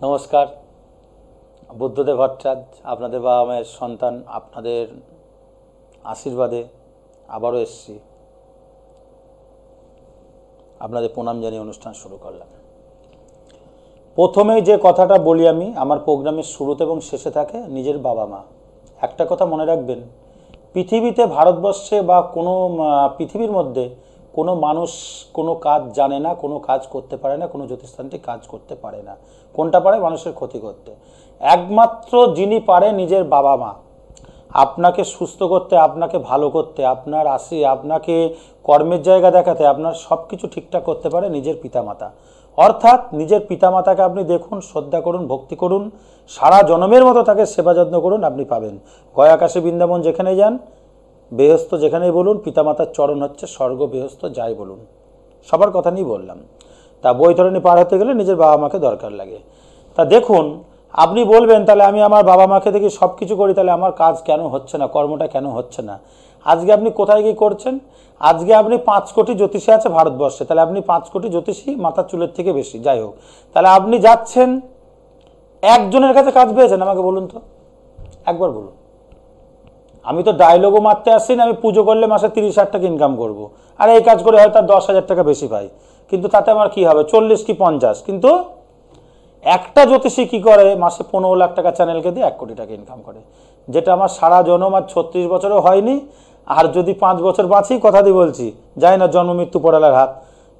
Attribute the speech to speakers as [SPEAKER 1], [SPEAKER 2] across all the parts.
[SPEAKER 1] নমস্কার, বুদ্ধদেব ভট্টাচার্য আপনাদের বাবা মায়ের সন্তান। আপনাদের আশীর্বাদে আবারও এসেছি, আপনাদের প্রণাম জানিয়ে অনুষ্ঠান শুরু করলাম। প্রথমেই যে কথাটা বলি আমি, আমার প্রোগ্রামের শুরুতে এবং শেষে থাকে নিজের বাবা মা। একটা কথা মনে রাখবেন, পৃথিবীতে, ভারতবর্ষে বা কোনো পৃথিবীর মধ্যে কোনো মানুষ কোনো কাজ জানে না, কোনো কাজ করতে পারে না, কোনো জ্যোতিষতান্ত্রিক কাজ করতে পারে না। কোনটা পারে? মানুষের ক্ষতি করতে। একমাত্র যিনি পারে নিজের বাবা মা। আপনাকে সুস্থ করতে, আপনাকে ভালো করতে, আপনাকে কর্মের জায়গা দেখাতে, আপনার সব কিছু ঠিকঠাক করতে পারে নিজের পিতামাতা। অর্থাৎ নিজের পিতামাতাকে আপনি দেখুন, শ্রদ্ধা করুন, ভক্তি করুন, সারা জন্মের মতো তাকে সেবা যত্ন করুন, আপনি পাবেন। গয়া, কাশী, বৃন্দাবন যেখানেই যান, বেহস্ত যেখানেই বলুন, পিতামাতার চরণ হচ্ছে স্বর্গ, বেহস্ত যাই বলুন, সবার কথা নিয়ে বললাম। তা বৈতরণী পার হতে গেলে নিজের বাবা মাকে দরকার লাগে। তা দেখুন, আপনি বলবেন তাহলে আমি আমার বাবা মাকে দেখি সব কিছু করি, তাহলে আমার কাজ কেন হচ্ছে না, কর্মটা কেন হচ্ছে না? আজকে আপনি কোথায় গিয়ে করছেন? আজকে আপনি 5 কোটি জ্যোতিষী আছে ভারতবর্ষে, তাহলে আপনি 5 কোটি জ্যোতিষী, মাথার চুলের থেকে বেশি, যাই হোক, তাহলে আপনি যাচ্ছেন, একজনের কাছে কাজ পেয়েছেন? আমাকে বলুন তো, একবার বলুন। আমি তো ডায়লগও মারতে আসছি না, আমি পুজো করলে মাসে 30,000 টাকা ইনকাম করব, আর এই কাজ করে হয়তো 10,000 টাকা বেশি পাই, কিন্তু তাতে আমার কি হবে? 40 কি 50। কিন্তু একটা জ্যোতিষী কি করে? মাসে 15 লাখ টাকা চ্যানেলকে দিয়ে 1 কোটি টাকা ইনকাম করে, যেটা আমার সারা জন্ম আর 36 বছরও হয়নি। আর যদি 5 বছর বাঁচি, কথা দিয়ে বলছি, যাই না জন্ম মৃত্যু পড়ালার হাত,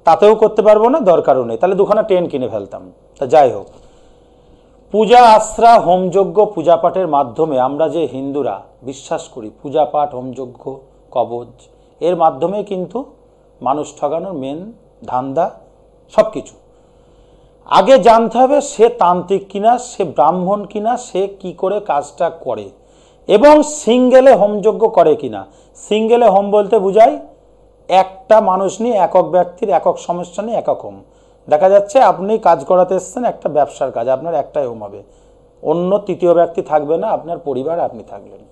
[SPEAKER 1] তাতেও করতে পারবো না, দরকারও নেই। তাহলে 2খানা ট্রেন কিনে ফেলতাম। তা যাই হোক, পূজা, আশ্রা, হোমযজ্ঞ, পূজাপাঠের মাধ্যমে আমরা যে হিন্দুরা বিশ্বাস করি, পূজাপাঠ, হোমযজ্ঞ, কবচ, এর মাধ্যমে কিন্তু মানুষ ঠগানোর মেন ধান্দা। সব কিছু আগে জানতে হবে সে তান্ত্রিক কিনা, সে ব্রাহ্মণ কিনা, সে কি করে কাজটা করে, এবং সিঙ্গেলে হোমযজ্ঞ করে কিনা। সিঙ্গেলে হোম বলতে বুঝায় একটা মানুষ নিয়ে, একক ব্যক্তির একক সমস্যা নিয়ে একক হোম। দেখা যাচ্ছে আপনি কাজ করাতে এসছেন, একটা ব্যবসার কাজ, আপনার একটাই হোম হবে, অন্য তৃতীয় ব্যক্তি থাকবে না, আপনার পরিবার, আপনি থাকলেন।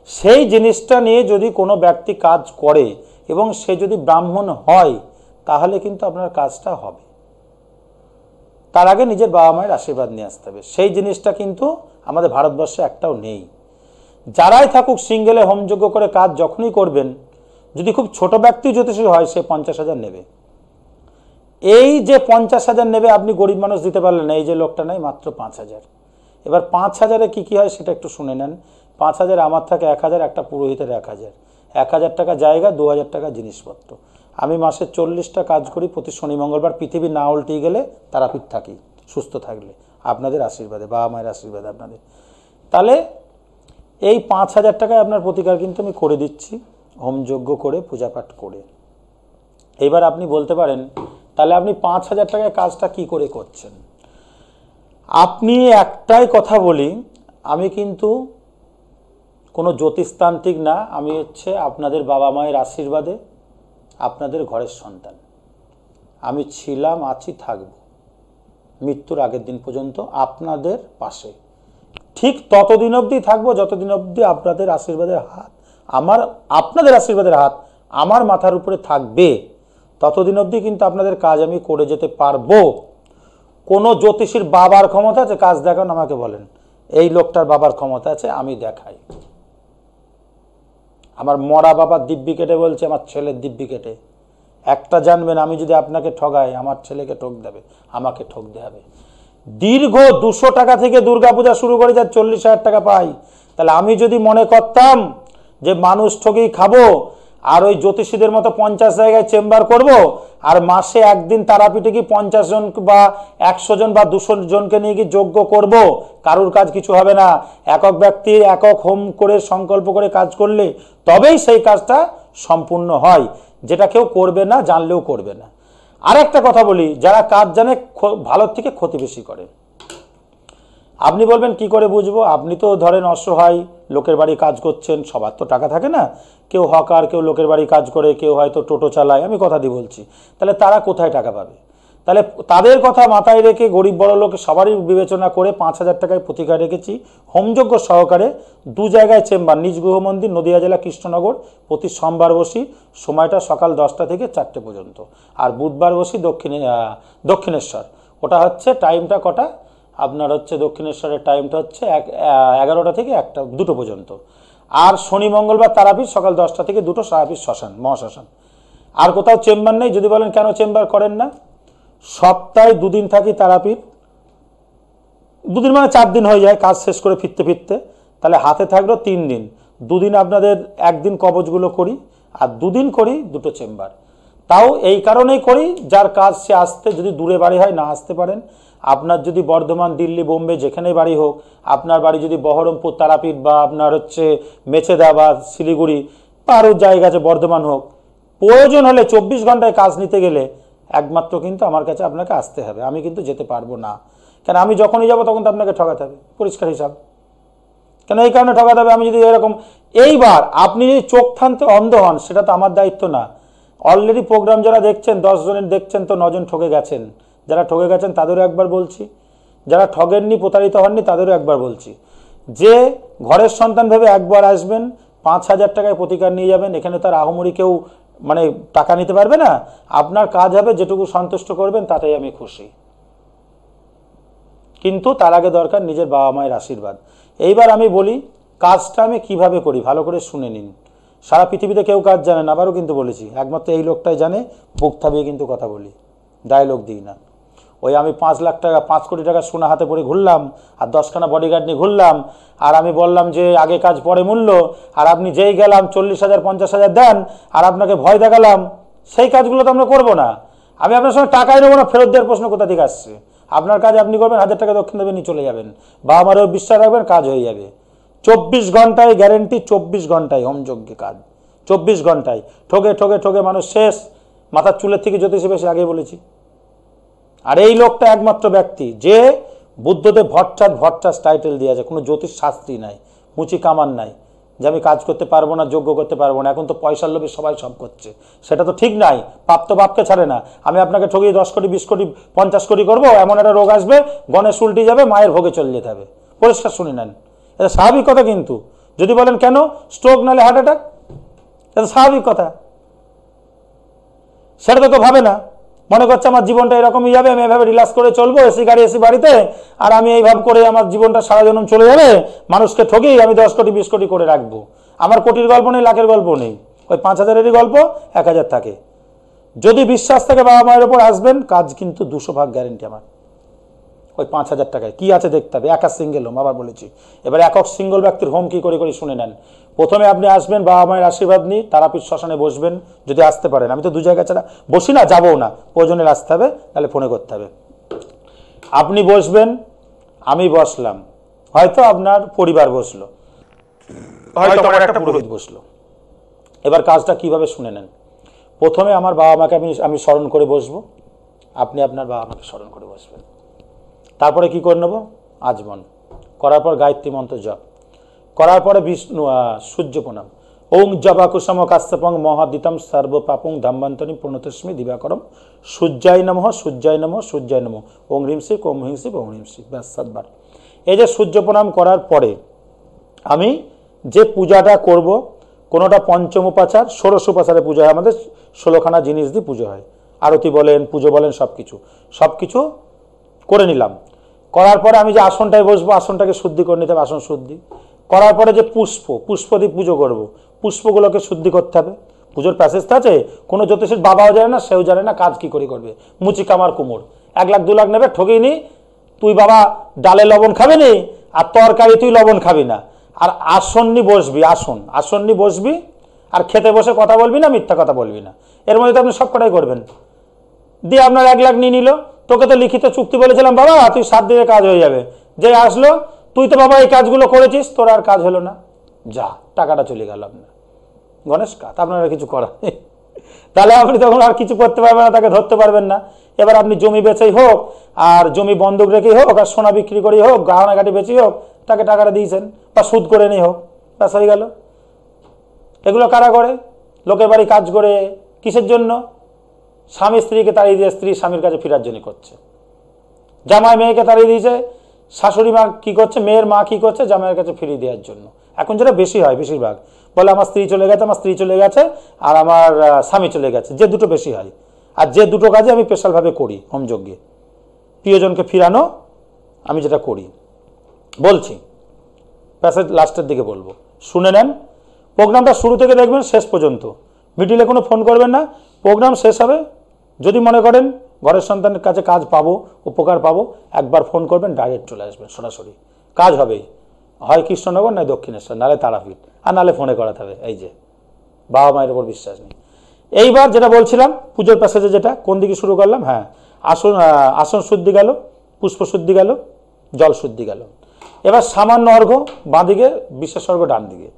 [SPEAKER 1] সেই জিনিসটা নিয়ে যদি কোনো ব্যক্তি কাজ করে এবং সে যদি ব্রাহ্মণ হয়, তাহলে কিন্তু আপনার কাজটা হবে। তার আগে নিজের বাবা মায়ের আশীর্বাদ নিয়ে আসতে হবে। সেই জিনিসটা কিন্তু আমাদের ভারতবর্ষে একটাও নেই। যারাই থাকুক, সিঙ্গেলে হোমযজ্ঞ করে কাজ যখনই করবেন, যদি খুব ছোট ব্যক্তি জ্যোতিষী হয়, সে 50,000 নেবে। এই যে 50,000 নেবে, আপনি গরিব মানুষ দিতে পারলেন না, এই যে লোকটা নেই মাত্র 5,000। এবার 5,000-এ কি হয় সেটা একটু শুনে নেন। 5,000 আমার থাকে 1,000, একটা পুরোহিতের 1,000, 1,000 টাকা জায়গা, 2,000 টাকা জিনিসপত্র। আমি মাসে 40টা কাজ করি, প্রতি শনি মঙ্গলবার। পৃথিবী না উল্টিয়ে গেলে তারাপীঠ থাকি, সুস্থ থাকলে, আপনাদের আশীর্বাদে, বাবা মায়ের আশীর্বাদে আপনাদের। তাহলে এই 5,000 টাকায় আপনার প্রতিকার কিন্তু আমি করে দিচ্ছি, হোমযজ্ঞ করে, পূজাপাঠ করে। এবার আপনি বলতে পারেন তাহলে আপনি 5,000 টাকায় কাজটা কি করে করছেন? আপনি একটাই কথা বলি, আমি কিন্তু কোনো জ্যোতিষতান্ত্রিক না, আমি হচ্ছে আপনাদের বাবা মায়ের আশীর্বাদে আপনাদের ঘরের সন্তান। আমি ছিলাম, আছি, থাকব মৃত্যুর আগের দিন পর্যন্ত আপনাদের পাশে। ঠিক ততদিন অবধি থাকবো যতদিন অবধি আপনাদের আশীর্বাদের হাত, আপনাদের আশীর্বাদের হাত আমার মাথার উপরে থাকবে, ততদিন অবধি কিন্তু আপনাদের কাজ আমি করে যেতে পারবো। কোনো জ্যোতিষীর বাবার ক্ষমতা আছে কাজ দেখান? আমাকে বলেন, এই লোকটার বাবার ক্ষমতা আছে, আমি দেখাই। আমার মরা বাবার দিব্যি কেটে বলছে, আমার ছেলের দিব্যি কেটে। একটা জানবেন, আমি যদি আপনাকে ঠগাই, আমার ছেলেকে ঠক দেবে, আমাকে ঠকতে হবে। দীর্ঘ 200 টাকা থেকে দুর্গাপূজা শুরু করে যা 40,000 টাকা পাই, তাহলে আমি যদি মনে করতাম যে মানুষ ঠকেই খাবো, আর ওই জ্যোতিষীদের মতো 50 জায়গায় চেম্বার করব, আর মাসে একদিন তারাপীঠে কি 50 জন বা 100 জন বা 200 জনকে নিয়ে কি যজ্ঞ করব, কারুর কাজ কিছু হবে না, একক ব্যক্তির একক হোম করে সংকল্প করে কাজ করলে তবেই সেই কাজটা সম্পূর্ণ হয়, যেটা কেউ করবে না, জানলেও করবে না। আর একটা কথা বলি, যারা কাজ জানে ভালোর থেকে ক্ষতি বেশি করে। আপনি বলবেন কি করে বুঝবো? আপনি তো ধরেন অসহায়, লোকের বাড়ি কাজ করছেন, সবার তো টাকা থাকে না, কেউ হকার, কেউ লোকের বাড়ি কাজ করে, কেউ হয়তো টোটো চালায়, আমি কথা দিয়ে বলছি। তাহলে তারা কোথায় টাকা পাবে? তাহলে তাদের কথা মাথায় রেখে গরিব বড় লোক সবারই বিবেচনা করে 5,000 টাকায় প্রতিকার রেখেছি, হোমযজ্ঞ সহকারে। 2 জায়গায় চেম্বার, নিজ গৃহ মন্দির, নদিয়া জেলা, কৃষ্ণনগর। প্রতি সোমবার বসি, সময়টা সকাল 10টা থেকে 4টে পর্যন্ত। আর বুধবার বসি দক্ষিণেশ্বর, ওটা হচ্ছে টাইমটা কটা, আপনার হচ্ছে দক্ষিণেশ্বরের টাইমটা হচ্ছে 11টা থেকে 1টা 2টো পর্যন্ত। আর শনি মঙ্গলবার তারাপীঠ সকাল 10টা থেকে 2টো তারাপীঠ শ্মশান মহাশ্মশান। আর কোথাও চেম্বার নেই। যদি বলেন কেন চেম্বার করেন না, সপ্তাহে 2 দিন থাকি তারাপীঠ, 2 দিন মানে 4 দিন হয়ে যায় কাজ শেষ করে ফিরতে ফিরতে, তাহলে হাতে থাকলো 3 দিন। 2 দিন আপনাদের 1 দিন কবচগুলো করি আর 2 দিন করি 2টো চেম্বার। তাও এই কারণেই করি, যার কাজ সে আসতে, যদি দূরে বাড়ি হয় না আসতে পারেন। আপনার যদি বর্ধমান, দিল্লি, বোম্বে যেখানে বাড়ি হোক, আপনার বাড়ি যদি বহরমপুর তারাপীঠ বা আপনার হচ্ছে মেছেদা বা শিলিগুড়ি বা আরও জায়গা আছে, বর্ধমান হোক, প্রয়োজন হলে 24 ঘন্টায় কাজ নিতে গেলে একমাত্র কিন্তু আমার কাছে আপনাকে আসতে হবে। আমি কিন্তু যেতে পারবো না, কেন আমি যখনই যাবো তখন তো আপনাকে ঠকাতে হবে, পরিষ্কার হিসাব। কেন এই কারণে ঠকাতে হবে, আমি যদি এরকম, এইবার আপনি যদি চোখ থানতে অন্ধ হন সেটা তো আমার দায়িত্ব না। অলরেডি প্রোগ্রাম যারা দেখছেন 10 জনের দেখছেন, তো 9 জন ঠকে গেছেন। যারা ঠকে গেছেন তাদেরও একবার বলছি, যারা ঠগেননি, প্রতারিত হননি তাদেরও একবার বলছি, যে ঘরের সন্তান ভেবে একবার আসবেন, 5,000 টাকায় প্রতিকার নিয়ে যাবেন। এখানে তার আহমরি কেউ মানে টাকা নিতে পারবে না। আপনার কাজ হবে যেটুকু সন্তুষ্ট করবেন তাতেই আমি খুশি, কিন্তু তার আগে দরকার নিজের বাবা মায়ের আশীর্বাদ। এইবার আমি বলি কাজটা আমি কিভাবে করি, ভালো করে শুনে নিন। সারা পৃথিবীতে কেউ কাজ জানে না, আবারও কিন্তু বলেছি, একমাত্র এই লোকটাই জানে, বুক থাবিয়ে কিন্তু কথা বলি, ডায়লগ দিই না। ওই আমি 5 লাখ টাকা 5 কোটি টাকা সোনা হাতে পরে ঘুরলাম আর 10খানা বডিগার্ড নিয়ে ঘুরলাম, আর আমি বললাম যে আগে কাজ পরে মূল্য, আর আপনি যেই গেলাম 40,000 50,000 দেন আর আপনাকে ভয় দেখালাম, সেই কাজগুলো তো আমরা করবো না। আমি আপনার সঙ্গে টাকাই নেবো না, ফেরত দেওয়ার প্রশ্ন কোথা থেকে আসছে? আপনার কাজ আপনি করবেন, 1000 টাকা দক্ষিণ দেবেন, নিয়ে চলে যাবেন, বা আমারও বিশ্বাস রাখবেন, কাজ হয়ে যাবে। 24 ঘন্টায় গ্যারেন্টি, 24 ঘন্টায় হোমযজ্ঞে কাজ, 24 ঘন্টায়। ঠকে ঠকে ঠকে মানুষ শেষ, মাথার চুলের থেকে জ্যোতিষী বেশি, আগে বলেছি। আর এই লোকটা একমাত্র ব্যক্তি যে বুদ্ধদেব ভট্টাচ টাইটেল দিয়ে আছে, কোনো জ্যোতিষ শাস্ত্রী নাই, মুচি কামান নাই, যে আমি কাজ করতে পারবো না, যোগ্য করতে পারবো না। এখন তো পয়সার লোভে সবাই সব করছে, সেটা তো ঠিক নাই। পাপ তো বাপকে ছাড়ে না। আমি আপনাকে ঠকিয়ে 10 কোটি 20 কোটি 50 কোটি করবো, এমন একটা রোগ আসবে, গণেশ উল্টে যাবে, মায়ের ভোগে চলে যেতে হবে। পরিষ্কার শুনে নেন, এটা স্বাভাবিক কথা। কিন্তু যদি বলেন কেন স্ট্রোক নালে হার্ট অ্যাটাক, এটা স্বাভাবিক কথা, সেটা তো ভাবে না। মনে করছে আমার জীবনটা এরকমই যাবে, আমি এভাবে রিল্যাক্স করে চলবো, এসি গাড়ি এসি বাড়িতে, আর আমি এইভাবে করে আমার জীবনটা সারা জনম চলে যাবে, মানুষকে ঠকেই আমি 10 কোটি 20 কোটি করে রাখবো। আমার কোটির গল্প নেই, লাখের গল্প নেই, ওই 5,000-এরই গল্প 1,000 থাকে। যদি বিশ্বাস থাকে বাবা মায়ের ওপর আসবেন, কাজ কিন্তু 200 ভাগ গ্যারেন্টি আমার। ওই 5,000 টাকায় কি আছে দেখতে হবে। একা সিঙ্গেল হোম, আবার বলেছি, এবার একক সিঙ্গল ব্যক্তির হোম কি করে শুনে নেন। প্রথমে আপনি আসবেন, বাবা মায়ের আশীর্বাদ নিয়ে তারাপীঠ শ্মশানে বসবেন, যদি আসতে পারেন। আমি তো 2 জায়গা ছাড়া বসি না, যাবও না, প্রয়োজনে আসতে হবে, তাহলে ফোনে করতে হবে। আপনি বসবেন, আমি বসলাম, হয়তো আপনার পরিবার বসলো, হয়তো আমার একটা পুরোহিত বসলো। এবার কাজটা কিভাবে শুনে নেন। প্রথমে আমার বাবা মাকে আমি স্মরণ করে বসবো, আপনি আপনার বাবা মাকে স্মরণ করে বসবেন। তারপরে কি করে নেব, আজমন করার পর গায়ত্রী মন্ত্র জপ করার পরে বিষ্ণু সূর্য প্রণাম। ওং জবা কুসম কাশ্যপং মহাদিতম সর্বপাপং ধাম্বান্তনি প্রণতস্মি দিবাকরম সূর্যায় নমঃ সূর্যায় নমঃ সূর্যায় নমঃ ওং হ্রিম শ্রী ওং হ্রিম শ্রী ওং হ্রিম শ্রী, ব্যাস 7 বার। এই যে সূর্য প্রণাম করার পরে আমি যে পূজাটা করব, কোনোটা পঞ্চম উপাচার, ষোড়শ উপাচারে পুজো হয় আমাদের, 16খানা জিনিস দিয়ে পুজো হয়, আরতি বলেন, পুজো বলেন, সব কিছু করে নিলাম। করার পরে আমি যে আসনটায় বসবো, আসনটাকে শুদ্ধি করে নিতে হবে, আসন শুদ্ধি করার পরে যে পুষ্প দিয়ে পুজো করব, পুষ্পগুলোকে শুদ্ধি করতে হবে। পুজোর প্যাসেজটা আছে, কোনো জ্যোতিষীর বাবাও জানে না, সেও জানে না, কাজ কি করে করবে। মুচি কামার কুমোর 1 লাখ 2 লাখ নেবে, ঠকেই নি। তুই বাবা ডালে লবণ খাবি নি, আর তরকারি তুই লবণ খাবি না, আর আসন নিয়ে বসবি, আসন নিয়ে বসবি, আর খেতে বসে কথা বলবি না, মিথ্যা কথা বলবি না। এর মধ্যে তো আপনি সব কটাই করবেন। দিয়ে আপনার 1 লাখ নিয়ে নিল, তোকে তো লিখিত চুক্তি বলেছিলাম বাবা তুই 7 দিনে কাজ হয়ে যাবে, যে আসলো তুই তো বাবা এই কাজগুলো করেছিস, তোর আর কাজ হলো না, যা টাকাটা চলে গেল আপনার। গণেশ কাজ, আপনার আর কিছু করার নেই। তাহলে আপনি তখন আর কিছু করতে পারবেন না, তাকে ধরতে পারবেন না। এবার আপনি জমি বেচেই হোক, আর জমি বন্ধক রেখেই হোক, আর সোনা বিক্রি করেই হোক, গহনাঘাটি বেচেই হোক, তাকে টাকাটা দিয়েছেন, বা সুদ করে নিয়ে হোক, ব্যাস হয়ে গেল। এগুলো কারা করে? লোকের বাড়ি কাজ করে কিসের জন্য? স্বামী স্ত্রীকে তাড়িয়ে দিয়ে স্ত্রী স্বামীর কাছে ফেরার জন্য করছে। জামাই মেয়েকে তাড়িয়ে দিয়েছে, শাশুড়ি মা কি করছে, মেয়ের মা কি করছে, জামাইয়ের কাছে ফিরিয়ে দেওয়ার জন্য। এখন যেটা বেশি হয়, বেশিরভাগ বলে আমার স্ত্রী চলে গেছে, আমার স্ত্রী চলে গেছে, আর আমার স্বামী চলে গেছে, যে দুটো বেশি হয়। আর যে দুটো কাজে আমি স্পেশালভাবে করি হোমযজ্ঞে, প্রিয়জনকে ফিরানো আমি যেটা করি বলছি, প্যাসেজ লাস্টের দিকে বলবো, শুনে নেন। প্রোগ্রামটা শুরু থেকে দেখবেন শেষ পর্যন্ত, মিডিলে কোনো ফোন করবেন না। প্রোগ্রাম শেষ হবে, যদি মনে করেন ঘরের সন্তানের কাছে কাজ পাবো, উপকার পাবো, একবার ফোন করবেন, ডাইরেক্ট চলে আসবেন, সরাসরি কাজ হবে। হয় কৃষ্ণনগর, নয় দক্ষিণেশ্বর, নাহলে তারাপীঠ, আর নাহলে ফোনে করাতে হবে। এই যে বাবা মায়ের উপর বিশ্বাস নেই। এইবার যেটা বলছিলাম পুজোর প্যাসেজে, যেটা কোন দিকে শুরু করলাম, হ্যাঁ, আসন শুদ্ধি গেল, পুষ্প শুদ্ধি গেল, জল শুদ্ধি গেল। এবার সামান্য অর্ঘ্য বাঁদিকে, বিশেষ অর্ঘ্য ডান দিকে,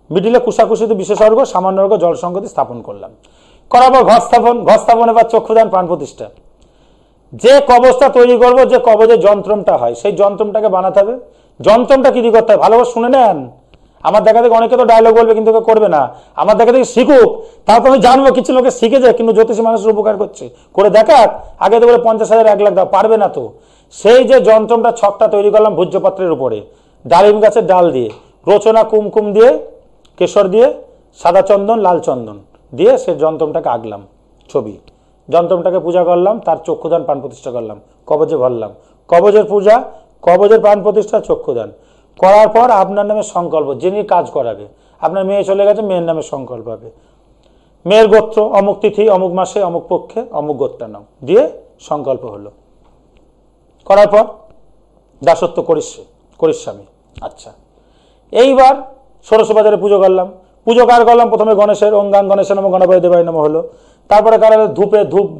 [SPEAKER 1] মিডিলে কুশাকুশিতে বিশেষ অর্ঘ্য, সামান্য অর্ঘ্য জল সংগতি স্থাপন করলাম। করার পর ঘর স্থাপন, এবার চক্ষুদান, প্রাণ প্রতিষ্ঠা। যে কবচটা তৈরি করব, যে কবচের যন্ত্রমটা হয়, সেই যন্ত্রমটাকে বানাতে হবে। যন্ত্রমটা কি করতে হবে ভালোভাবে শুনে নেন। আমার দেখা থেকে অনেকে তো ডায়লগ বলবে, কিন্তু করবে না। আমার দেখা থেকে শিখুক, তারপর আমি জানবো কিছু লোকে শিখে যায়, কিন্তু জ্যোতিষী মানুষের উপকার করছে, করে দেখাক। আগে তো বলে 50,000 1 লাখ দাও, পারবে না তো। সেই যে যন্ত্রমটা, ছকটা তৈরি করলাম ভোজ্যপত্রের উপরে, ডালিম গাছের ডাল দিয়ে, রচনা কুমকুম দিয়ে, কেশর দিয়ে, সাদা চন্দন, লাল চন্দন দিয়ে সেই যন্ত্রমটাকে আঁকলাম ছবি। যন্ত্রমটাকে পূজা করলাম, তার চক্ষুদান, প্রাণ প্রতিষ্ঠা করলাম, কবচে ভরলাম। কবচের পূজা, কবচের প্রাণ প্রতিষ্ঠা, চক্ষুদান করার পর আপনার নামে সংকল্প, যিনি কাজ করাবে। আপনার মেয়ে চলে গেছে, মেয়ের নামে সংকল্প হবে। মেয়ের গোত্র অমুক তিথি, অমুক মাসে, অমুক পক্ষে, অমুক গোত্রের নাম দিয়ে সংকল্প হলো। করার পর দাসত্ব করিস্বামী। আচ্ছা, এইবার ষোড়শবাজারে পুজো করলাম। পুজো কার করলাম? প্রথমে গণেশের, ওঙ্গাং গণেশ নম গণপতি দেবায় নম হলো। তারপরে কার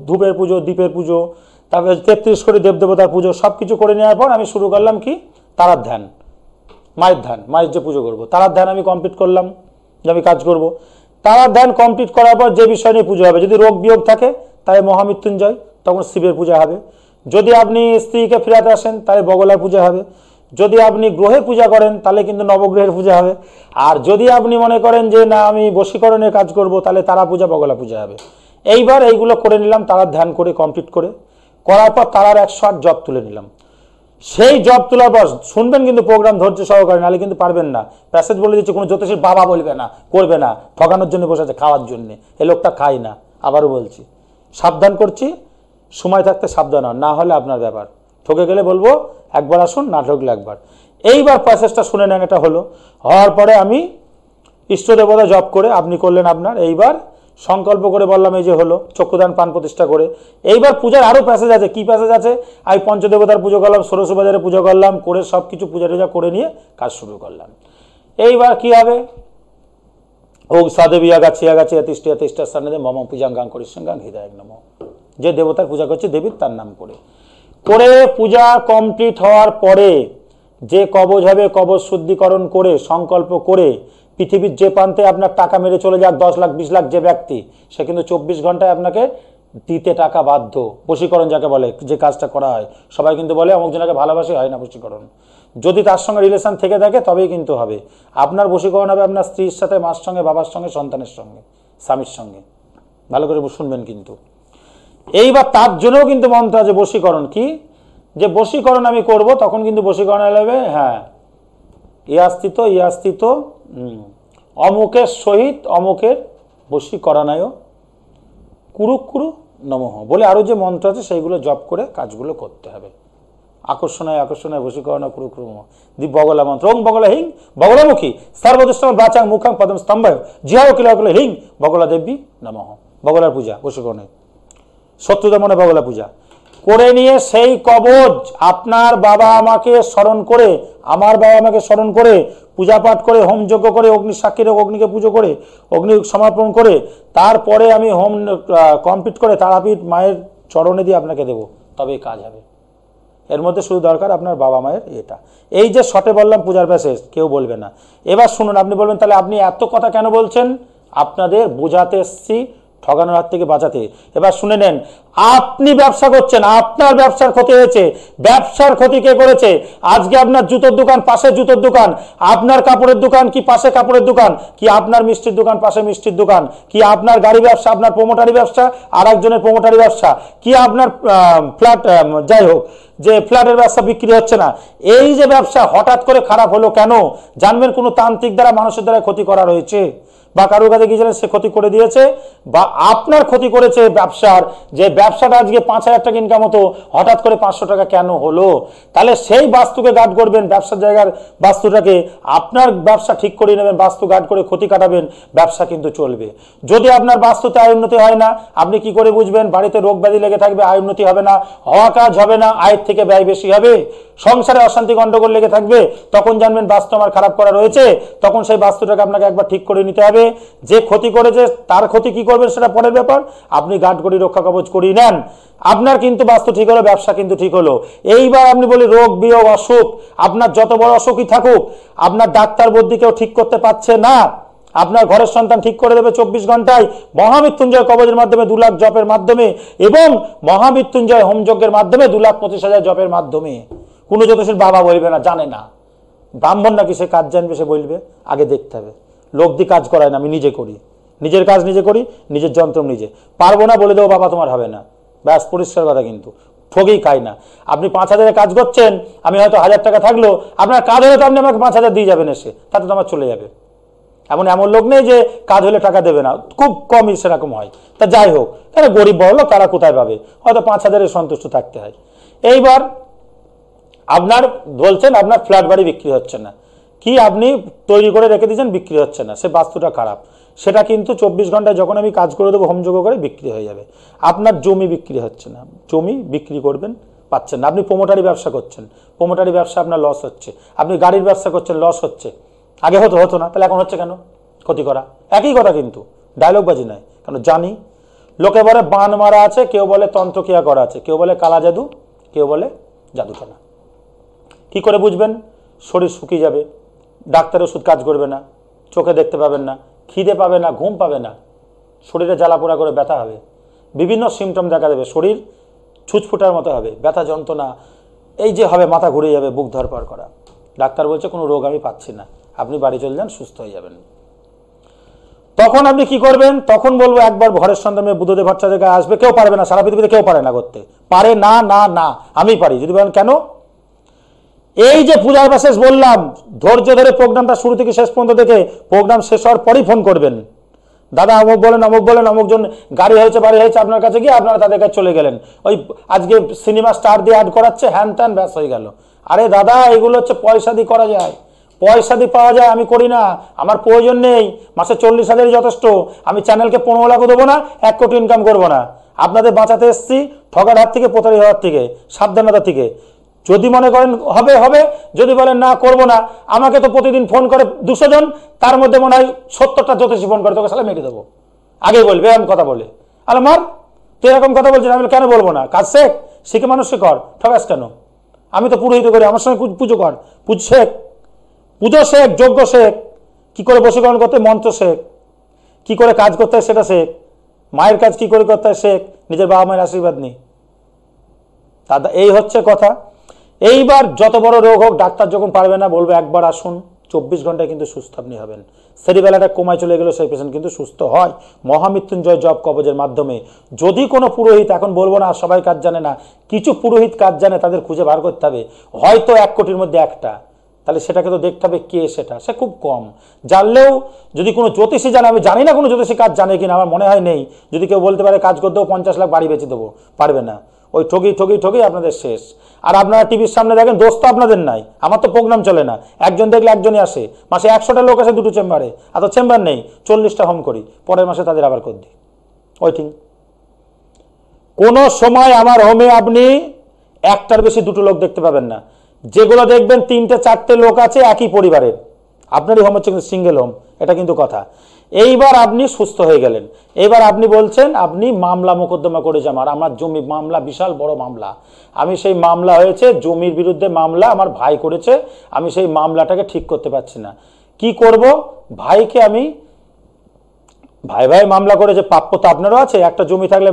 [SPEAKER 1] ধূপের পুজো, দীপের পুজো, তারপরে 33 কোটি দেবদেবতার পুজো, সব কিছু করে নেওয়ার পর আমি শুরু করলাম কি, তারার ধ্যান, মায়ের ধ্যান। মায়ের যে পুজো করবো, তারার ধ্যান আমি কমপ্লিট করলাম, যে আমি কাজ করব। তারার ধ্যান কমপ্লিট করার পর যে বিষয় নিয়ে পুজো হবে, যদি রোগ বিয়োগ থাকে তাহলে মহামৃত্যুঞ্জয়, তখন শিবের পূজা হবে। যদি আপনি স্ত্রীকে ফেরাতে আসেন তাহলে বগলার পূজা হবে। যদি আপনি গ্রহে পূজা করেন তাহলে কিন্তু নবগ্রহের পূজা হবে। আর যদি আপনি মনে করেন যে না আমি বশীকরণের কাজ করব, তাহলে তারা পূজা, বগলা পূজা হবে। এইবার এইগুলো করে নিলাম, তারার ধ্যান করে কমপ্লিট করার পর তারার 108 জপ তুলে নিলাম। সেই জব তোলার পর শুনবেন কিন্তু প্রোগ্রাম ধৈর্য সহকারে, নাহলে কিন্তু পারবেন না। প্যাসেজ বলে দিচ্ছে, কোনো জ্যোতিষীর বাবা বলবে না, করবে না, ঠকানোর জন্য বসে আছে, খাওয়ার জন্য। এই লোকটা খায় না, আবারও বলছি, সাবধান করছি, সময় থাকতে সাবধান হন, না হলে আপনার ব্যাপার। ঠকে গেলে বলবো একবার আসুন, না ঠকলে একবার। এইবার প্যাসেজটা শুনে নেন, এটা হওয়ার পরে আমি ইষ্ট দেবতা জপ করে, আপনি করলেন আপনার। এইবার সংকল্প করে বললাম, এই যে হলো চক্ষুদান, প্রাণ প্রতিষ্ঠা করে। এইবার পূজার আরো প্যাসেজ আছে। কি প্যাসেজ আছে? আমি পঞ্চদেবতার পুজো করলাম, ষোড়শবাজারে পুজো করলাম, করে সব কিছু পূজা টুজা করে নিয়ে কাজ শুরু করলাম। এইবার কি হবে? ও সাদেবিয়া গাছিয়া গাছিয়া তিষ্ঠিয়া তিষ্ঠার স্থানে মম পূজাঙ্গাং করিসঙ্গাং হৃদয় নম। যে দেবতার পূজা করছে দেবীর, তার নাম করে পূজা কমপ্লিট হওয়ার পরে যে কবচ হবে, কবচ শুদ্ধিকরণ করে সংকল্প করে পৃথিবীর যে প্রান্তে আপনার টাকা মেরে চলে যাক, 10 লাখ 20 লাখ যে ব্যক্তি, সে কিন্তু 24 ঘন্টায় আপনাকে দিতে টাকা বাধ্য। বশীকরণ যাকে বলে, যে কাজটা করা হয়, সবাই কিন্তু বলে অমুক জনকে ভালোবাসে, হয় না বশীকরণ। যদি তার সঙ্গে রিলেশন থেকে থাকে তবেই কিন্তু হবে। আপনার বশীকরণ হবে আপনার স্ত্রীর সাথে, মার সঙ্গে, বাবার সঙ্গে, সন্তানের সঙ্গে, স্বামীর সঙ্গে। ভালো করে শুনবেন কিন্তু। এইবার তার জন্যও কিন্তু মন্ত্র আছে বশীকরণ। কি? যে বশীকরণ আমি করব, তখন কিন্তু বশীকরণ হবে, হ্যাঁ, ইয়াস্তিত অমুকের সহিত অমুকের বশীকরণায় কুরু নমঃ বলে আরো যে মন্ত্র আছে সেইগুলো জপ করে কাজগুলো করতে হবে। আকর্ষণায় বশীকরণ কুরু দীপ বগলা মন্ত্র। ওং বগলা হিং বগলামুখী সর্বদৃষ্ট বাচাং মুখাং পদম স্তম্ভায় জিহাও কিলা হিং বগলা দেবী নমঃ। বগলার পূজা, বশীকরণে শত্রুতা মনে বগলা পূজা করে নিয়ে সেই কবচ আপনার বাবা আমাকে স্মরণ করে, আমার বাবা আমাকে স্মরণ করে, পূজা পাঠ করে, হোম যজ্ঞ করে, অগ্নি সাক্ষীর অগ্নিকে পুজো করে, অগ্নি সমর্পণ করে, তারপরে আমি হোম কমপ্লিট করে তারাপীঠ মায়ের চরণে দিয়ে আপনাকে দেব, তবেই কাজ হবে। এর মধ্যে শুধু দরকার আপনার বাবা মায়ের এটা। এই যে শর্টে বললাম পূজার প্যাসেজ, কেউ বলবে না। এবার শুনুন, আপনি বলবেন তাহলে আপনি এত কথা কেন বলছেন? আপনাদের বোঝাতে এসছি, ঠগানোর হাত থেকে বাঁচাতে। এবার শুনে নেন, আপনি ব্যবসা করছেন, আপনার ব্যবসার ক্ষতি হয়েছে। ব্যবসার ক্ষতি কে করেছে? আজকে আপনার জুতোর দোকান, পাশে জুতোর দোকান, আপনার কাপড়ের দোকান কি পাশে কাপড়ের দোকান, কি আপনার মিষ্টির দোকান পাশে মিষ্টির দোকান, কি আপনার গাড়ি ব্যবসা, আপনার প্রমোটারি ব্যবসা, আর একজনের প্রমোটারি ব্যবসা, কি আপনার ফ্ল্যাট, যাই হোক, যে ফ্ল্যাটের ব্যবসা বিক্রি হচ্ছে না। এই যে ব্যবসা হঠাৎ করে খারাপ হলো কেন জানবেন? কোনো তান্ত্রিক দ্বারা, মানুষের দ্বারা ক্ষতি করা রয়েছে। বা কারোর কাছে গিয়েছিলেন সে ক্ষতি করে দিয়েছে, বা আপনার ক্ষতি করেছে ব্যবসার, যে ব্যবসাটা আজকে 5,000 টাকা ইনকাম হতো হঠাৎ করে 500 টাকা কেন হলো, তাহলে সেই বাস্তুকে গার্ড করবেন, ব্যবসার জায়গার বাস্তুটাকে আপনার ব্যবসা ঠিক করে নেবেন, বাস্তু গার্ড করে ক্ষতি কাটাবেন, ব্যবসা কিন্তু চলবে। যদি আপনার বাস্তুতে আয় উন্নতি হয় না, আপনি কি করে বুঝবেন? বাড়িতে রোগ ব্যাধি লেগে থাকবে, আয় উন্নতি হবে না, হওয়া কাজ হবে না, আয়ের থেকে ব্যয় বেশি হবে, সংসারে অশান্তি গন্ডগোল লেগে থাকবে, তখন জানবেন বাস্তু আমার খারাপ করা রয়েছে। তখন সেই বাস্তুটাকে আপনাকে একবার ঠিক করে নিতে হবে। যে ক্ষতি করেছে তার ক্ষতি কি করবেন সেটা পরের ব্যাপার, আপনি গার্ড করি রক্ষা কবচ করিয়ে নেন, আপনার কিন্তু বাস্তু ঠিক হলো, ব্যবসা কিন্তু ঠিক হলো। এইবার আপনি বলি রোগ বিয়োগ অসুখ, আপনার যত বড় অসুখই থাকুক, আপনার ডাক্তার বদ্যি কেউ ঠিক করতে পারছে না, আপনার ঘরের সন্তান ঠিক করে দেবে 24 ঘন্টায় মহামৃত্যুঞ্জয় কবচের মাধ্যমে, 2 লাখ জপের মাধ্যমে, এবং মহামৃত্যুঞ্জয় হোমযজ্ঞের মাধ্যমে, 2,25,000 জপের মাধ্যমে। কোনো জ্যোতিষীর বাবা বলবে না, জানে না, ব্রাহ্মণ নাকি সে কাজ জানবে, সে বলবে। আগে দেখতে হবে, লোক দিয়ে কাজ করায় না, আমি নিজে করি, নিজের কাজ নিজে করি, নিজের যন্ত্র নিজে। পারবো না বলে দেবো, বাবা তোমার হবে না, ব্যাস পরিষ্কার কথা। কিন্তু ঠগেই খাই না। আপনি 5,000 কাজ করছেন, আমি হয়তো 1,000 টাকা থাকলো, আপনার কাজ হলে তো আপনি আমাকে 5,000 দিয়ে যাবেন এসে, তাতে তো আমার চলে যাবে। এমন লোক নেই যে কাজ হলে টাকা দেবে না, খুব কমই সেরকম হয়। তা যাই হোক, তারা গরিব বড় লোক, তারা কোথায় পাবে? হয়তো 5,000 সন্তুষ্ট থাকতে হয়। এইবার আপনার বলছেন আপনার ফ্ল্যাট বাড়ি বিক্রি হচ্ছে না, কি আপনি তৈরি করে রেখে দিয়েছেন, বিক্রি হচ্ছে না, সে বাস্তুটা খারাপ। সেটা কিন্তু 24 ঘন্টায় যখন আমি কাজ করে দেবো, হোমযজ্ঞ করে বিক্রি হয়ে যাবে। আপনার জমি বিক্রি হচ্ছে না, জমি বিক্রি করবেন, পাচ্ছেন না। আপনি প্রোমোটারি ব্যবসা করছেন, প্রোমোটারি ব্যবসা আপনার লস হচ্ছে। আপনি গাড়ির ব্যবসা করছেন, লস হচ্ছে। আগে হতো না, তাহলে এখন হচ্ছে কেন? ক্ষতি করা, একই কথা কিন্তু, ডায়লগ বাজি নয়। কেন জানি, লোকে বলে বান মারা আছে, কেউ বলে তন্ত্রক্রিয়া করা আছে, কেউ বলে কালা জাদু, কেউ বলে জাদুটানা। কি করে বুঝবেন? শরীর শুকিয়ে যাবে, ডাক্তার ওষুধ কাজ করবে না, চোখে দেখতে পাবেন না, খিদে পাবে না, ঘুম পাবে না, শরীরে জ্বালাপোড়া করে ব্যথা হবে, বিভিন্ন সিমটম দেখা দেবে, শরীর ছুঁচফুটার মতো হবে, ব্যথা যন্ত্রণা এই যে হবে, মাথা ঘুরে যাবে, বুক ধরপড় করা। ডাক্তার বলছে কোনো রোগ আমি পাচ্ছি না, আপনি বাড়ি চলে যান, সুস্থ হয়ে যাবেন। তখন আপনি কি করবেন? তখন বলবো একবার ঘরের সন্তানে বুধদেব ভট্টাচার্য আসবে, কেউ পারবে না, সারা পৃথিবীতে কেউ পারে না করতে, পারে না, না না আমি পারি। যদি বলেন কেন? এই যে পূজার মেসেজ বললাম, ধৈর্য ধরে প্রোগ্রামটা শুরু থেকে শেষ পর্যন্ত দেখে, প্রোগ্রাম শেষ হওয়ার পরই ফোন করবেন, দাদা অমুক বলেন, অমুক বলেন, অমুক জন গাড়ি হয়েছে, বাড়ি হয়েছে, আপনার কাছে গিয়ে আপনারা তাদের কাছে চলে গেলেন, ওই আজকে সিনেমা স্টার দিয়ে অ্যাড করাচ্ছে, হ্যান ত্যান, ব্যাস হয়ে গেল। আরে দাদা, এগুলো হচ্ছে পয়সা দিয়ে করা যায়, পয়সা দিয়ে পাওয়া যায়, আমি করি না, আমার প্রয়োজন নেই, মাসে 40,000 যথেষ্ট। আমি চ্যানেলকে 15 লাখও দেবো না, 1 কোটি ইনকাম করবো না। আপনাদের বাঁচাতে এসছি ঠগার হাত থেকে, প্রতারিত হওয়ার থেকে, সাবধানতা থেকে। যদি মনে করেন হবে হবে, যদি বলেন না করবো না, আমাকে তো প্রতিদিন ফোন করে 200 জন, তার মধ্যে মনে হয় 70টা জ্যোতিষী ফোন করে, তোকে সালা মেরে দেবো, আগে বলবে এরকম কথা বলে। আরে মার, তুই এরকম কথা বলছিস, আমি কেন বলবো না? কাজ শেখ, শিখে মানুষকে কর, ঠগাস কেন? আমি তো পুরোহিত করি, আমার সঙ্গে পুজো কর, পুজো শেখ, যজ্ঞ শেখ, কি করে বশীকরণ করতে মন্ত্র শেখ, কি করে কাজ করতে হয় সেটা শেখ, মায়ের কাজ কি করে করতে হয় শেখ, নিজের বাবা মায়ের আশীর্বাদ নেই। দাদা এই হচ্ছে কথা। এইবার যত বড় রোগ হোক, ডাক্তার যখন পারবে না, বলবে একবার আসুন, 24 ঘন্টায় কিন্তু সুস্থ আপনি হবেন। সেরিবেলাটা কমায় চলে গেলেও সেই পেশেন্ট কিন্তু সুস্থ হয় মহামৃত্যুঞ্জয় জপ কবচের মাধ্যমে। যদি কোনো পুরোহিত, এখন বলবো না সবাই কাজ জানে না, কিছু পুরোহিত কাজ জানে, তাদের খুঁজে বার করতে হবে, হয়তো 1 কোটির মধ্যে একটা, তাহলে সেটাকে তো দেখতে হবে কে সেটা, সে খুব কম। জানলেও যদি কোনো জ্যোতিষী জানে, আমি জানি না কোনো জ্যোতিষী কাজ জানে কিনা, আমার মনে হয় নেই। যদি কেউ বলতে পারে কাজ করতেও 50 লাখ বাড়ি বেঁচে দেবো, পারবে না। ওই ঠগি আপনাদের শেষ। আর আপনারা টিভির সামনে দেখেন, দোষ তো আপনাদের নাই, আমার তো প্রোগ্রাম চলে না, একজন দেখলে একজনই আসে, মাসে 100টা লোক আসে 2টো চেম্বারে, এত চেম্বার নেই, 40টা হোম করি, পরের মাসে তাদের আবার করে দিই। ওই ঠিক কোনো সময় আমার হোমে আপনি 1টার বেশি 2টো লোক দেখতে পাবেন না। যেগুলো দেখবেন 3টে-4টে লোক আছে একই পরিবারের, আপনারই হোম হচ্ছে কিন্তু সিঙ্গেল হোম, এটা কিন্তু কথা। এইবার আপনি সুস্থ হয়ে গেলেন, এইবার আপনি বলছেন আপনি মামলা মোকদ্দমা করেছে, আমার জমি মামলা, বিশাল বড় মামলা, আমি সেই মামলা হয়েছে, জমির বিরুদ্ধে মামলা আমার ভাই করেছে, আমি সেই মামলাটাকে ঠিক করতে পারছি না, কি করব? ভাইকে আমি, ভাই মামলা করেছে, প্রাপ্য তো আপনারও আছে, একটা জমি থাকলে,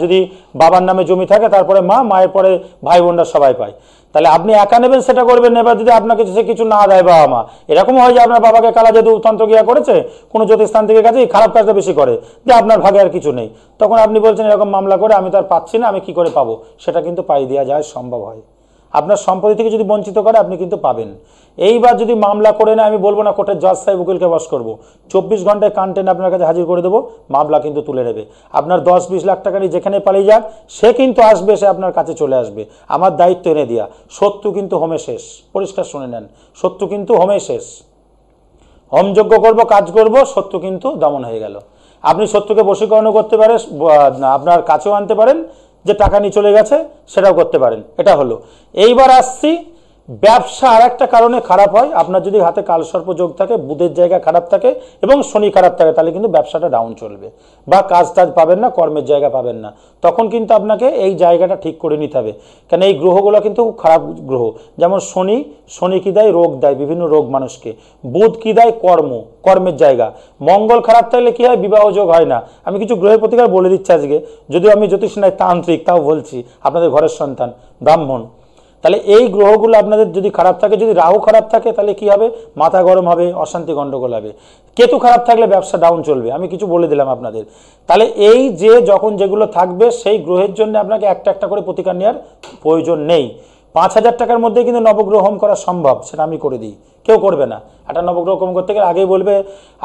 [SPEAKER 1] যদি বাবার নামে জমি থাকে, তারপরে মায়ের পরে ভাই বোনরা সবাই পায়, তাহলে আপনি একা নেবেন সেটা করবেন। এবার যদি আপনাকে সে কিছু না দেয় বাবা মা, এরকম হয় যে আপনার বাবাকে কালা জাদু তন্ত্রক্রিয়া করেছে কোনো জ্যোতিষতান্ত্রিকের কাছে, খারাপ কাজটা বেশি করে, যে আপনার ভাগে আর কিছু নেই, তখন আপনি বলছেন এরকম মামলা করে আমি তো আর পাচ্ছি না, আমি কি করে পাবো? সেটা কিন্তু পাই দেওয়া যায়, সম্ভব হয়। আপনার সম্পত্তি থেকে যদি বঞ্চিত করে আপনি কিন্তু পাবেন। এইবার যদি মামলা করে না, আমি বলবো না কোর্টের জজ সাহেব উকিলকে বস করবো, 24 ঘন্টায় কন্টেন্ট আপনার কাছে হাজির করে দেবো, মামলা কিন্তু তুলে নেবে। আপনার 10-20 লাখ টাকারই যেখানে পালিয়ে যাক, সে কিন্তু আসবে, সে আপনার কাছে চলে আসবে। আমার দায়িত্ব এনে দেওয়া। শত্রু কিন্তু হোমে শেষ, পরিষ্কার শুনে নেন, শত্রু কিন্তু হোমে শেষ। হোমযজ্ঞ করব, কাজ করব, শত্রু কিন্তু দমন হয়ে গেল। আপনি শত্রুকে বশীকরণ করতে পারেন, আপনার কাছেও আনতে পারেন, যে টাকা নিয়ে চলে গেছে সেটাও করতে পারেন। এটা হলো। এইবার আসছি, ব্যবসা আর একটা কারণে খারাপ হয়। আপনার যদি হাতে কালসর্প যোগ থাকে, বুধের জায়গা খারাপ থাকে এবং শনি খারাপ থাকে, তাহলে কিন্তু ব্যবসাটা ডাউন চলবে, বা কাজ টাজ পাবেন না, কর্মের জায়গা পাবেন না। তখন কিন্তু আপনাকে এই জায়গাটা ঠিক করে নিতে হবে, কেন এই গ্রহগুলো কিন্তু খারাপ গ্রহ। যেমন শনি কি দেয়? রোগ দেয়, বিভিন্ন রোগ মানুষকে। বুধ কি দেয়? কর্মের জায়গা। মঙ্গল খারাপ থাকলে কি হয়? বিবাহ যোগ হয় না। আমি কিছু গ্রহের প্রতিকার বলে দিচ্ছি আজকে, যদিও আমি জ্যোতিষ নয়, তান্ত্রিক, তাও বলছি, আপনাদের ঘরের সন্তান, ব্রাহ্মণ। তাহলে এই গ্রহগুলো আপনাদের যদি খারাপ থাকে, যদি রাহু খারাপ থাকে, তাহলে কি হবে? মাথা গরম হবে, অশান্তি গন্ডগোল হবে। কেতু খারাপ থাকলে ব্যবসা ডাউন চলবে। আমি কিছু বলে দিলাম আপনাদের। তাহলে এই যে যখন যেগুলো থাকবে, সেই গ্রহের জন্য আপনাকে একটা একটা করে প্রতিকার নেওয়ার প্রয়োজন নেই। 5,000 টাকার মধ্যে কিন্তু নবগ্রহ হোম করা সম্ভব, সেটা আমি করে দিই। কেউ করবে না। একটা নবগ্রহ হোম করতে গেলে আগেই বলবে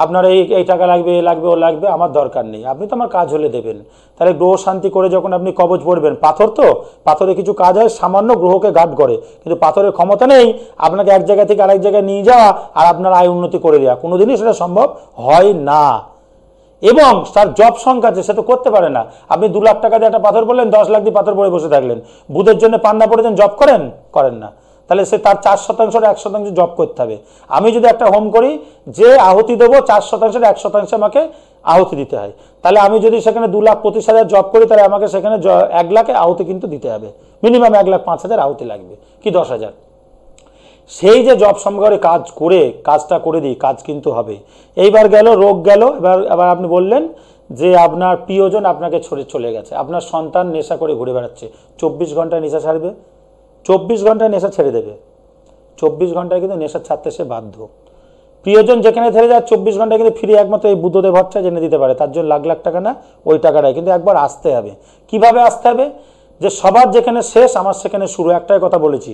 [SPEAKER 1] আপনার এই টাকা লাগবে, এ লাগবে, ও লাগবে, আমার দরকার নেই। আপনি তো আমার কাজ হলে দেবেন। তাহলে গ্রহ শান্তি করে যখন আপনি কবচ পড়বেন, পাথর তো, পাথরে কিছু কাজ হয়, সামান্য গ্রহকে গার্ড করে, কিন্তু পাথরের ক্ষমতা নেই আপনাকে এক জায়গা থেকে আরেক জায়গায় নিয়ে যাওয়া আর আপনার আয় উন্নতি করে দেওয়া। কোনোদিনই সেটা সম্ভব হয় না। এবং তার জব সংখ্যা আছে, সে তো করতে পারে না। আপনি 2 লাখ টাকা দিয়ে একটা পাথর বললেন, 10 লাখ দিয়ে পাথর পরে বসে থাকলেন, বুধের জন্য পান্না পড়েছেন, জব করেন না। তাহলে সে তার 4% 1% জব করতে হবে। আমি যদি একটা হোম করি, যে আহুতি দেবো 4% 1% আমাকে আহুতি দিতে হয়। তাহলে আমি যদি সেখানে 2,25,000 জব করি, তাহলে আমাকে সেখানে 1 লাখে আহুতি কিন্তু দিতে হবে। মিনিমাম 1,05,000 আহুতি লাগবে, কি 10,000। সেই যে জব সমগ্রে কাজ করে কাজটা করে দিই, কাজ কিন্তু হবে। এইবার গেল, রোগ গেল। এবার আপনি বললেন যে আপনার প্রিয়জন আপনাকে ছড়ে চলে গেছে, আপনার সন্তান নেশা করে ঘুরে বেড়াচ্ছে। 24 ঘন্টায় নেশা ছাড়বে, 24 ঘন্টায় নেশা ছেড়ে দেবে। 24 ঘন্টায় কিন্তু নেশা ছাড়তে সে বাধ্য। প্রিয়জন যেখানে থেমে যায়, 24 ঘন্টায় কিন্তু ফিরে একমাত্র এই বুদ্ধদেব ভট্টাচার্য জেনে দিতে পারে। তার জন্য লাখ লাখ টাকা না, ওই টাকাটাই কিন্তু একবার আসতে হবে। কিভাবে আসতে হবে? যে সবার যেখানে শেষ, আমার সেখানে শুরু। একটাই কথা বলেছি,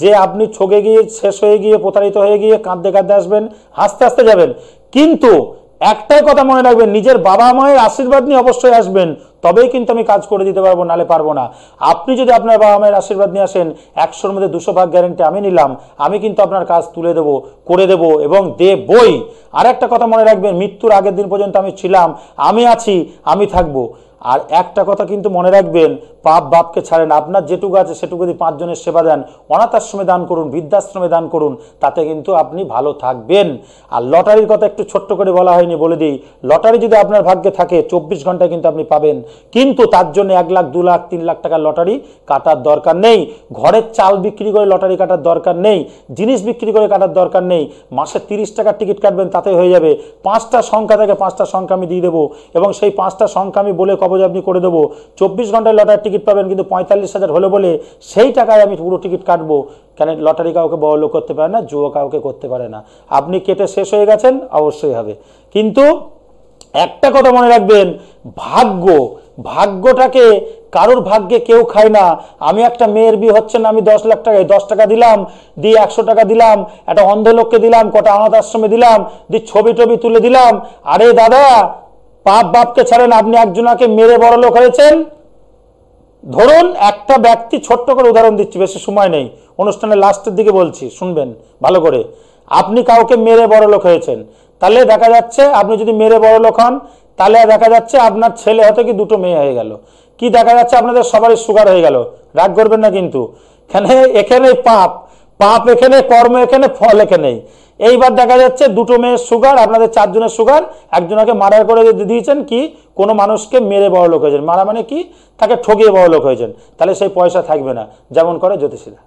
[SPEAKER 1] যে আপনি ঠকে গিয়ে, শেষ হয়ে গিয়ে, প্রতারিত হয়ে গিয়ে কাঁদতে কাঁদতে আসবেন, হাসতে হাসতে যাবেন। কিন্তু একটাই কথা মনে রাখবেন, নিজের বাবা মায়ের আশীর্বাদ নিয়ে অবশ্যই আসবেন, তবেই কিন্তু আমি কাজ করে দিতে পারবো, নালে পারবো না। আপনি যদি আপনার বাবা মায়ের আশীর্বাদ নিয়ে আসেন, 100-র মধ্যে 200 ভাগ গ্যারেন্টি আমি নিলাম, আমি কিন্তু আপনার কাজ তুলে দেবো, করে দেবো এবং দেবই। আর একটা কথা মনে রাখবেন, মৃত্যুর আগের দিন পর্যন্ত আমি ছিলাম, আমি আছি, আমি থাকবো। আর একটা কথা কিন্তু মনে রাখবেন, পাপ বাপকে ছাড়েন। আপনার যেটুকু আছে সেটুকু যদি 5 জনের সেবা দেন, অনাথ আশ্রমে দান করুন, বৃদ্ধাশ্রমে দান করুন, তাতে কিন্তু আপনি ভালো থাকবেন। আর লটারির কথা একটু ছোট্ট করে বলা হয়নি, বলে দিই। লটারি যদি আপনার ভাগ্যে থাকে, 24 ঘন্টায় কিন্তু আপনি পাবেন। কিন্তু তার জন্য 1 লাখ, 2 লাখ, 3 লাখ টাকার লটারি কাটার দরকার নেই। ঘরের চাল বিক্রি করে লটারি কাটার দরকার নেই। জিনিস বিক্রি করে কাটার দরকার নেই। মাসে 30 টাকার টিকিট কাটবেন, তাতে হয়ে যাবে। 5টা সংখ্যা থাকে, 5টা সংখ্যা আমি দিয়ে দেবো, এবং সেই 5টা সংখ্যা আমি বলে কবজ আপনি করে দেবো। 24 ঘন্টায় লটারির টিকিট পাবেন, কিন্তু 45,000 হলে বলে সেই টাকায় আমি পুরো টিকিট কাটবো। কেন? লটারি কাউকে বড়লোক করতে পারে না, জুয়ো কাউকে করতে পারে না। আপনি কেটে শেষ হয়ে গেছেন, অবশ্যই হবে। কিন্তু একটা কথা মনে রাখবেন, ভাগ্যটাকে কারোর ভাগ্যে কেউ খায় না। আমি একটা মেয়ের বিয়ে হচ্ছে না, আমি 10 লাখ টাকায় 10 টাকা দিলাম, দিয়ে 100 টাকা দিলাম, একটা অন্ধ লোককে দিলাম, কটা অনাথ আশ্রমে দিলাম, দিয়ে ছবি টবি তুলে দিলাম। আরে দাদা, পাপ বাপকে ছাড়েন। আপনি একজনাকে মেরে বড় লোক হয়েছেন। ধরুন একটা ব্যক্তি, ছোট্ট করে উদাহরণ দিচ্ছি, বেশি সময় নেই, অনুষ্ঠানের লাস্টের দিকে বলছি, শুনবেন ভালো করে। আপনি কাউকে মেরে বড় লোক হয়েছেন, তাহলে দেখা যাচ্ছে, আপনি যদি মেরে বড় লোক হন, তাহলে দেখা যাচ্ছে আপনার ছেলে হয়তো কি 2টো মেয়ে হয়ে গেল। কি দেখা যাচ্ছে? আপনাদের সবারই সুগার হয়ে গেল। রাগ করবেন না কিন্তু, এখানে পাপ এখানে, কর্ম এখানে, ফল এখানেই। এইবার দেখা যাচ্ছে 2টো মেয়ের সুগার, আপনাদের 4 জনের সুগার, একজনকে মার্ডার করে দিয়েছেন। কি? কোনো মানুষকে মেরে বড় লোক হয়েছেন। মারা মানে কি? তাকে ঠকিয়ে বড় লোক হয়েছেন। তাহলে সেই পয়সা থাকবে না, যেমন করে জ্যোতিষীরা।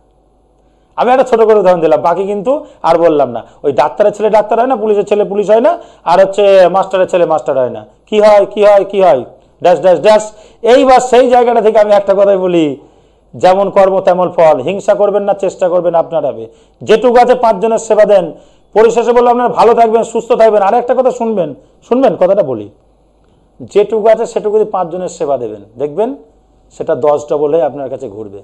[SPEAKER 1] আমি একটা ছোট করে উদাহরণ দিলাম, বাকি কিন্তু আর বললাম না। ওই ডাক্তারের ছেলে ডাক্তার হয় না, পুলিশের ছেলে পুলিশ হয় না, আর হচ্ছে মাস্টারের ছেলে মাস্টার হয় না। কি হয়? Dash dash dash. এইবার সেই জায়গাটা থেকে আমি একটা কথাই বলি, যেমন কর্ম তেমন ফল। হিংসা করবেন না, চেষ্টা করবেন আপনার হবে। যেটুকু আছে 5 জনের সেবা দেন, পরিশেষে বললো আপনার ভালো থাকবেন, সুস্থ থাকবেন। আর একটা কথা শুনবেন, কথাটা বলি, যেটুকু আছে সেটুকু যদি 5 জনের সেবা দেবেন, দেখবেন সেটা 10 ডবল হয়ে আপনার কাছে ঘুরবে।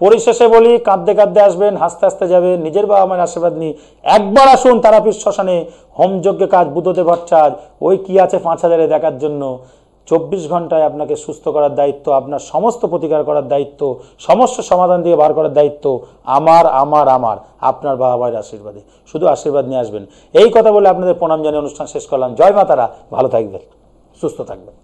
[SPEAKER 1] পরিশেষে বলি, কাঁদতে কাঁদতে আসবেন, হাসতে হাসতে যাবেন, নিজের বাবা মায়ের আশীর্বাদ নিয়ে একবার আসুন তারাপীঠ শ্মশানে। হোমযজ্ঞে কাজ বুদ্ধদেব ভট্টাচার্য ওই কি আছে 5000-এ দেখার জন্য 24 ঘন্টায় আপনাকে সুস্থ করার দায়িত্ব, আপনার সমস্ত প্রতিকার করার দায়িত্ব, সমস্ত সমাধান দিয়ে বার করার দায়িত্ব আমার আমার আমার আপনার বাবা মায়ের আশীর্বাদে। শুধু আশীর্বাদ নিয়ে আসবেন। এই কথা বলে আপনাদের প্রণাম জানিয়ে অনুষ্ঠান শেষ করলাম। জয় মা তারা, ভালো থাকবেন, সুস্থ থাকবেন।